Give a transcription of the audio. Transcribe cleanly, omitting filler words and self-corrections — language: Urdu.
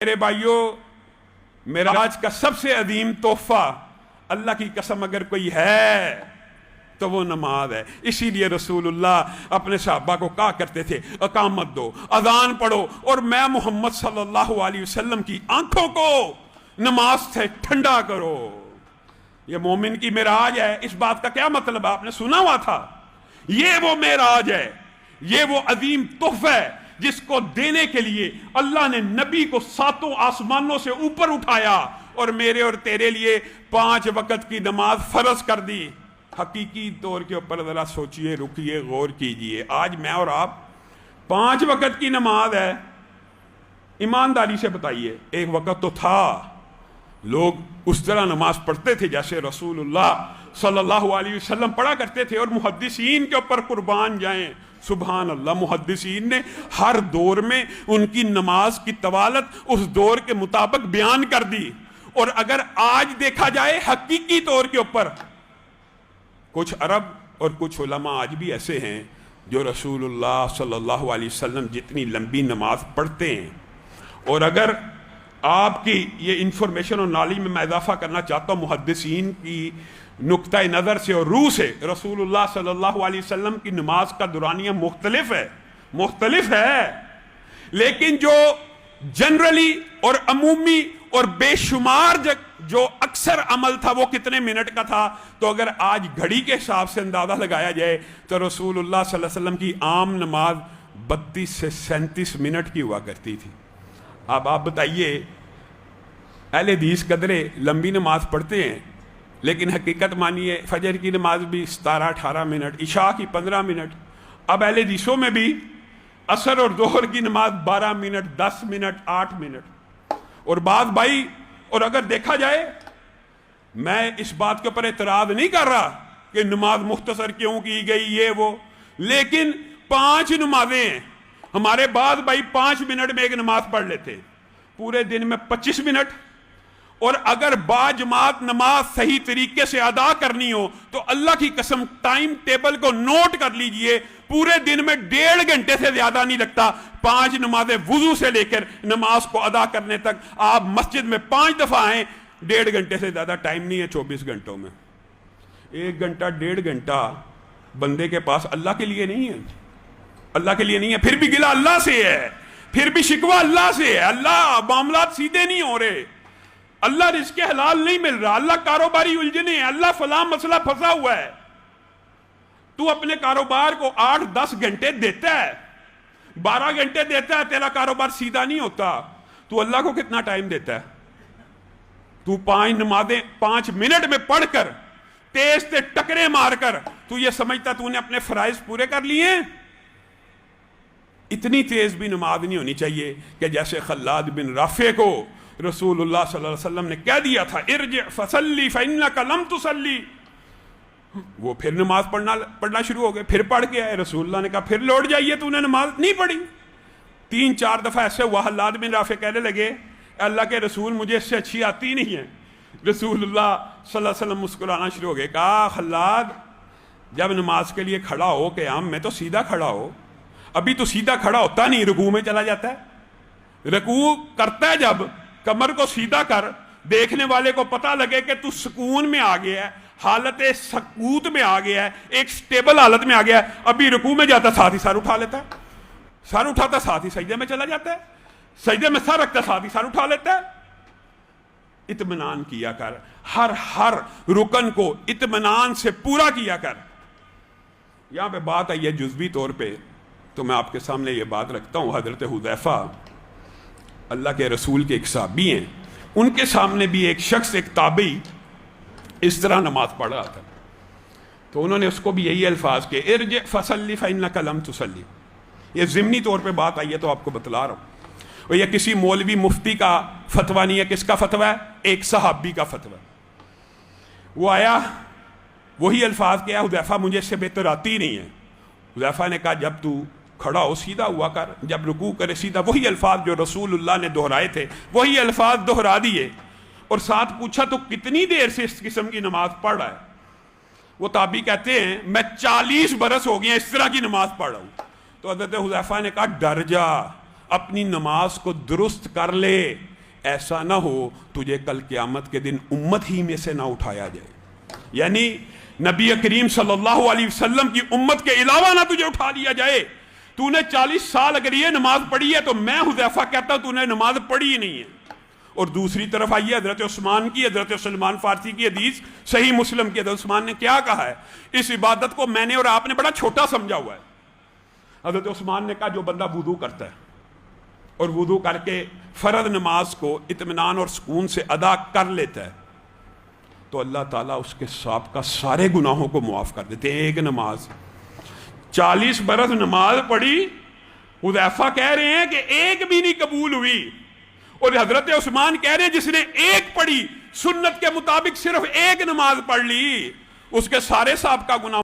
میرے بھائیوں، معراج کا سب سے عظیم تحفہ اللہ کی قسم اگر کوئی ہے تو وہ نماز ہے۔ اسی لیے رسول اللہ اپنے صحابہ کو کہا کرتے تھے اقامت دو، اذان پڑھو، اور میں محمد صلی اللہ علیہ وسلم کی آنکھوں کو نماز سے ٹھنڈا کرو۔ یہ مومن کی معراج ہے۔ اس بات کا کیا مطلب؟ آپ نے سنا ہوا تھا، یہ وہ معراج ہے، یہ وہ عظیم تحفہ ہے جس کو دینے کے لیے اللہ نے نبی کو 7 آسمانوں سے اوپر اٹھایا اور میرے اور تیرے لیے 5 وقت کی نماز فرض کر دی۔ حقیقی طور کے اوپر ذرا سوچئے، رکیے، غور کیجئے۔ آج میں اور آپ 5 وقت کی نماز ہے، ایمانداری سے بتائیے۔ ایک وقت تو تھا لوگ اس طرح نماز پڑھتے تھے جیسے رسول اللہ صلی اللہ علیہ وسلم پڑھا کرتے تھے، اور محدثین کے اوپر قربان جائیں، سبحان اللہ، محدثین نے ہر دور میں ان کی نماز کی طوالت اس دور کے مطابق بیان کر دی۔ اور اگر آج دیکھا جائے حقیقی طور کے اوپر، کچھ عرب اور کچھ علماء آج بھی ایسے ہیں جو رسول اللہ صلی اللہ علیہ وسلم جتنی لمبی نماز پڑھتے ہیں۔ اور اگر آپ کی یہ انفارمیشن اور نالج میں اضافہ کرنا چاہتا ہوں محدثین کی نقطہ نظر سے اور روح سے، رسول اللہ صلی اللہ علیہ وسلم کی نماز کا دورانیہ مختلف ہے، لیکن جو جنرلی اور عمومی اور بے شمار جو اکثر عمل تھا وہ کتنے منٹ کا تھا؟ تو اگر آج گھڑی کے حساب سے اندازہ لگایا جائے تو رسول اللہ صلی اللہ علیہ وسلم کی عام نماز 32 سے 37 منٹ کی ہوا کرتی تھی۔ اب آپ بتائیے، اہل حدیث قدرے لمبی نماز پڑھتے ہیں، لیکن حقیقت مانیے فجر کی نماز بھی 17-18 منٹ، عشاء کی 15 منٹ، اب اہل حدیثوں میں بھی عصر اور ظہر کی نماز 12 منٹ، 10 منٹ، 8 منٹ۔ اور بعض بھائی، اور اگر دیکھا جائے، میں اس بات کے اوپر اعتراض نہیں کر رہا کہ نماز مختصر کیوں کی گئی یہ وہ، لیکن 5 نمازیں ہیں۔ ہمارے بعض بھائی 5 منٹ میں ایک نماز پڑھ لیتے، پورے دن میں 25 منٹ۔ اور اگر با جماعت نماز صحیح طریقے سے ادا کرنی ہو تو اللہ کی قسم ٹائم ٹیبل کو نوٹ کر لیجئے، پورے دن میں 1.5 گھنٹے سے زیادہ نہیں لگتا 5 نمازیں وضو سے لے کر نماز کو ادا کرنے تک۔ آپ مسجد میں 5 دفعہ آئیں، 1.5 گھنٹے سے زیادہ ٹائم نہیں ہے 24 گھنٹوں میں۔ 1 گھنٹہ 1.5 گھنٹہ بندے کے پاس اللہ کے لیے نہیں ہے، اللہ کے لیے نہیں ہے، پھر بھی گلہ اللہ سے ہے، پھر بھی شکوہ اللہ سے ہے۔ اللہ معاملات سیدھے نہیں ہو رہے، اللہ رزق حلال نہیں مل رہا، اللہ کاروباری الجھنے ہیں، اللہ فلاں مسئلہ پھنسا ہوا ہے۔ تو اپنے کاروبار کو 8-10 گھنٹے دیتا ہے، 12 گھنٹے دیتا ہے، تیرا کاروبار سیدھا نہیں ہوتا، تو اللہ کو کتنا ٹائم دیتا ہے؟ تو 5 نمازیں 5 منٹ میں پڑھ کر تیز تے ٹکرے مار کر تو یہ سمجھتا تو نے اپنے فرائض پورے کر لیے ہیں؟ اتنی تیز بھی نماز نہیں ہونی چاہیے کہ جیسے خلاد بن رافع کو رسول اللہ صلی اللہ علیہ وسلم نے کہہ دیا تھا ارجع فصلی فإنک لم تصلی، وہ پھر نماز پڑھنا شروع ہو گئے، پھر پڑھ کے آئے، رسول اللہ نے کہا پھر لوٹ جائیے، تو نے نماز نہیں پڑھی۔ 3-4 دفعہ ایسے ہوا، خلاد بن رافع کہنے لگے اللہ کے رسول مجھے اس سے اچھی آتی نہیں ہے۔ رسول اللہ صلی اللہ علیہ وسلم مسکرانا شروع ہو گئے، کہا خلاد جب نماز کے لیے کھڑا ہو قیام میں تو سیدھا کھڑا ہو، ابھی تو سیدھا کھڑا ہوتا نہیں، رکوع میں چلا جاتا ہے۔ رکوع کرتا ہے جب کمر کو سیدھا کر، دیکھنے والے کو پتہ لگے کہ تو سکون میں آ گیا ہے، حالت سکوت میں آ گیا ہے، ایک سٹیبل حالت میں آ گیا ہے، ابھی رکوع میں جاتا ساتھ ہی سر اٹھا لیتا ہے، سر اٹھاتا ساتھ ہی سجدے میں چلا جاتا ہے، سجدے میں سر رکھتا ساتھ ہی سر اٹھا لیتا ہے۔ اطمینان کیا کر، ہر رکن کو اطمینان سے پورا کیا کر۔ یہاں پہ بات آئی ہے جزوی طور پہ، تو میں آپ کے سامنے یہ بات رکھتا ہوں، حضرت حذیفہ اللہ کے رسول کے ایک صحابی ہیں، ان کے سامنے بھی ایک شخص، ایک تابعی اس طرح نماز پڑھ رہا تھا، تو انہوں نے اس کو بھی یہی الفاظ کہ ارجع فصلی فإنک لم تصلی۔ یہ ضمنی طور پہ بات آئی ہے تو آپ کو بتلا رہا ہوں، اور یہ کسی مولوی مفتی کا فتویٰ نہیں ہے، کس کا فتویٰ ہے؟ ایک صحابی کا فتویٰ۔ وہ آیا، وہی الفاظ کیا، حذیفہ مجھے اس سے بہتر آتی نہیں ہے۔ حذیفہ نے کہا جب تو کھڑا ہو سیدھا ہوا کر، جب رکوع کرے سیدھا، وہی الفاظ جو رسول اللہ نے دہرائے تھے وہی الفاظ دہرا دیے، اور ساتھ پوچھا تو کتنی دیر سے اس قسم کی نماز پڑھ رہا ہے؟ وہ تابعی کہتے ہیں میں 40 برس ہو گئے اس طرح کی نماز پڑھ رہا ہوں۔ تو حضرت حذیفہ نے کہا ڈر جا، اپنی نماز کو درست کر لے، ایسا نہ ہو تجھے کل قیامت کے دن امت ہی میں سے نہ اٹھایا جائے، یعنی نبی کریم صلی اللہ علیہ وسلم کی امت کے علاوہ نہ تجھے اٹھا لیا جائے۔ تو نے 40 سال اگر یہ نماز پڑھی ہے تو میں حذیفہ کہتا ہوں تو نے نماز پڑھی ہی نہیں ہے۔ اور دوسری طرف آئیے حضرت عثمان کی، حضرت سلمان فارسی کی حدیث صحیح مسلم کی، حضرت عثمان نے کیا کہا ہے؟ اس عبادت کو میں نے اور آپ نے بڑا چھوٹا سمجھا ہوا ہے۔ حضرت عثمان نے کہا جو بندہ وضو کرتا ہے اور وضو کر کے فرض نماز کو اطمینان اور سکون سے ادا کر لیتا ہے تو اللہ تعالیٰ اس کے سابقہ سارے گناہوں کو معاف کر دیتے ہیں۔ ایک نماز 40 برس نماز پڑھی، حذیفہ کہہ رہے ہیں کہ ایک بھی نہیں قبول ہوئی، اور حضرت عثمان کہہ رہے ہیں جس نے ایک پڑھی، سنت کے مطابق صرف ایک نماز پڑھ لی، اس کے سارے سابقہ گناہ